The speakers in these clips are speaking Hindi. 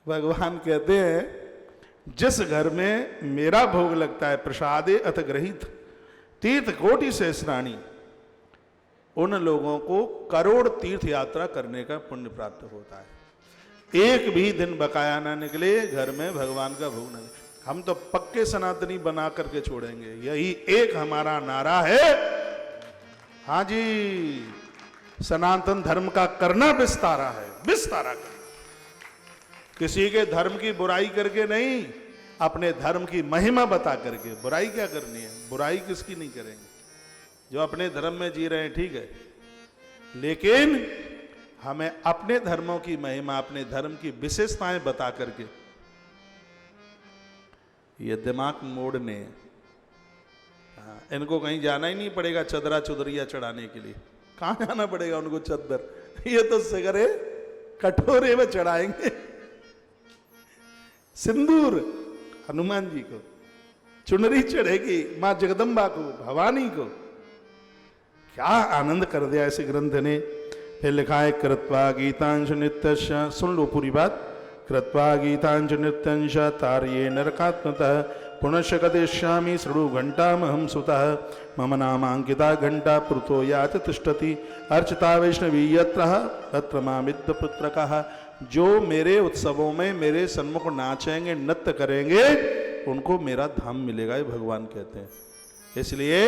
भगवान कहते हैं जिस घर में मेरा भोग लगता है, प्रसादे अथ गृहीत तीर्थ कोटि सहस्राणी, उन लोगों को करोड़ तीर्थ यात्रा करने का पुण्य प्राप्त होता है। एक भी दिन बकाया ना निकले घर में भगवान का भोग नहीं। हम तो पक्के सनातनी बना करके छोड़ेंगे, यही एक हमारा नारा है। हाँ जी, सनातन धर्म का करना विस्तारा है, विस्तारा करना। किसी के धर्म की बुराई करके नहीं, अपने धर्म की महिमा बता करके। बुराई क्या करनी है, बुराई किसकी नहीं करेंगे। जो अपने धर्म में जी रहे हैं ठीक है, लेकिन हमें अपने धर्मों की महिमा, अपने धर्म की विशेषताएं बता करके ये दिमाग मोड़ने। इनको कहीं जाना ही नहीं पड़ेगा चदरा चुदरिया चढ़ाने के लिए। कहां जाना पड़ेगा उनको चद्दर, ये तो सिगरे कटोरे में चढ़ाएंगे। सिंदूर हनुमान जी को, चुनरी चढ़ेगी मां जगदम्बा को, भवानी को। क्या आनंद कर दिया इस ग्रंथ ने। फिर लिखा है कृत्वा गीतांश नित्यश, सुन लो पूरी बात। कृत्वा गीतांश नित्यंश तार्ये नरकात्मतः पुनश्च कदिष्यामि शृणु घंटामहं सुतः मम नामांकिता घंटा पृथो याच तिष्ठति अर्चिता वैष्णवी यत्र तत्र मामिद्ध पुत्रकः। जो मेरे उत्सवों में मेरे सन्मुख नाचेंगे, नृत्य करेंगे, उनको मेरा धाम मिलेगा, ये भगवान कहते हैं। इसलिए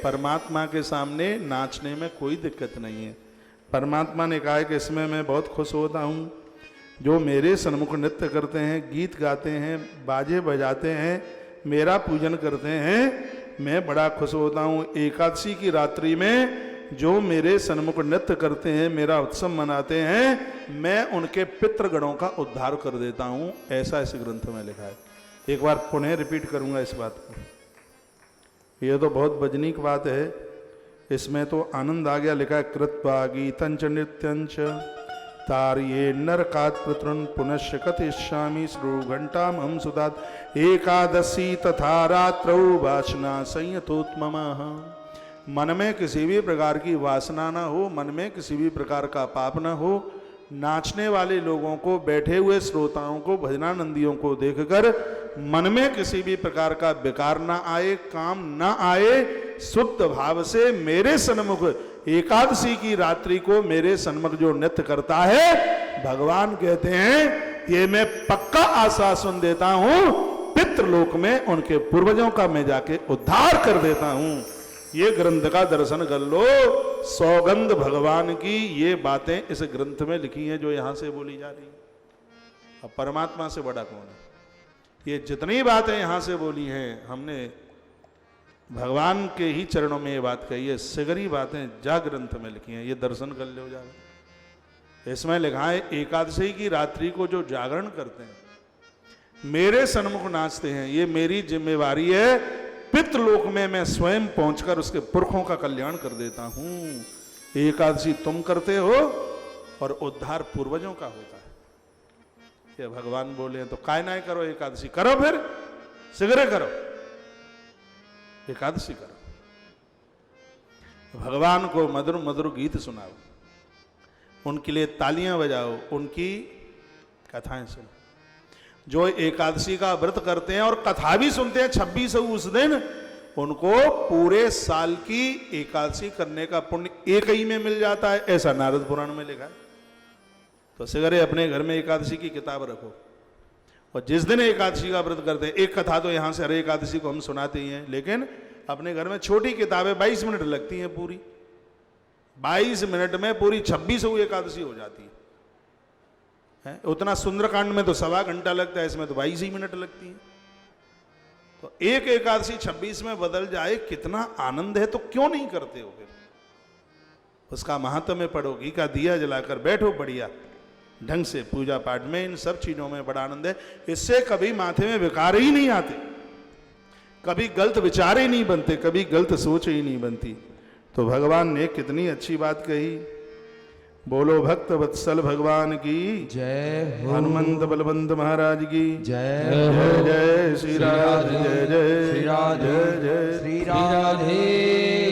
परमात्मा के सामने नाचने में कोई दिक्कत नहीं है। परमात्मा ने कहा है कि इसमें मैं बहुत खुश होता हूँ। जो मेरे सन्मुख नृत्य करते हैं, गीत गाते हैं, बाजे बजाते हैं, मेरा पूजन करते हैं, मैं बड़ा खुश होता हूँ। एकादशी की रात्रि में जो मेरे सन्मुख नृत्य करते हैं, मेरा उत्सव मनाते हैं, मैं उनके पितृगणों का उद्धार कर देता हूँ। ऐसा इस ग्रंथ में लिखा है। एक बार पुनः रिपीट करूँगा इस बात को। यह तो बहुत वजनीक बात है, इसमें तो आनंद आ गया। लिखा है कृत्वा गीतंच नृत्यंच तार्ये नरकात् पितॄन् पुनश्च कथिष्यामि श्रु घंटामहं सुतात् एकादशी तथा रात्रौ वासना संयतोत्ममः। मन में किसी भी प्रकार की वासना ना हो, मन में किसी भी प्रकार का पाप ना हो। नाचने वाले लोगों को, बैठे हुए श्रोताओं को, भजनानंदियों को देखकर मन में किसी भी प्रकार का विकार ना आए, काम ना आए। शुद्ध भाव से मेरे सन्मुख एकादशी की रात्रि को मेरे सन्मुख जो नृत्य करता है, भगवान कहते हैं ये मैं पक्का आश्वासन देता हूं, पितृलोक में उनके पूर्वजों का मैं जाके उद्धार कर देता हूं। ये ग्रंथ का दर्शन कर लो। सौगंध भगवान की ये बातें इस ग्रंथ में लिखी हैं जो यहां से बोली जा रही है। अब परमात्मा से बड़ा कौन है। ये जितनी बातें यहां से बोली हैं, हमने भगवान के ही चरणों में ये बात कही है। सिगरी बातें जा ग्रंथ में लिखी हैं, ये दर्शन कर लो जाकर। इसमें लिखा है एकादशी की रात्रि को जो जागरण करते हैं, मेरे सन्मुख नाचते हैं, ये मेरी जिम्मेवारी है। पितृलोक में मैं स्वयं पहुंचकर उसके पुरखों का कल्याण कर देता हूं। एकादशी तुम करते हो और उद्धार पूर्वजों का होता है। ये भगवान बोले तो काय ना करो, एकादशी करो, फिर सिगरे करो, एकादशी करो, भगवान को मधुर मधुर गीत सुनाओ, उनके लिए तालियां बजाओ, उनकी कथाएं सुनो। जो एकादशी का व्रत करते हैं और कथा भी सुनते हैं 26 उस दिन, उनको पूरे साल की एकादशी करने का पुण्य एक ही में मिल जाता है, ऐसा नारद पुराण में लिखा है। तो सिगरे अपने घर में एकादशी की किताब रखो, और जिस दिन एकादशी का व्रत करते हैं, एक कथा तो यहां से हर एकादशी को हम सुनाते ही हैं, लेकिन अपने घर में छोटी किताबें 22 मिनट लगती हैं, पूरी 22 मिनट में पूरी 26वीं एकादशी हो जाती है। उतना सुंदरकांड में तो 1.25 घंटा लगता है, इसमें तो 22 ही मिनट लगती है। तो एक एकादशी 26 में बदल जाए, कितना आनंद है। तो क्यों नहीं करते हो फिर? उसका महात्म्य पढ़ो, घी का दिया जलाकर बैठो बढ़िया ढंग से पूजा पाठ में, इन सब चीजों में बड़ा आनंद है। इससे कभी माथे में विकार ही नहीं आते, कभी गलत विचार ही नहीं बनते, कभी गलत सोच ही नहीं बनती। तो भगवान ने कितनी अच्छी बात कही। बोलो भक्त वत्सल भगवान की जय हो, हनुमंत बलवंत महाराज की जय जय जय श्री राधे, जय जय श्री राधे, जय जय श्री राधे।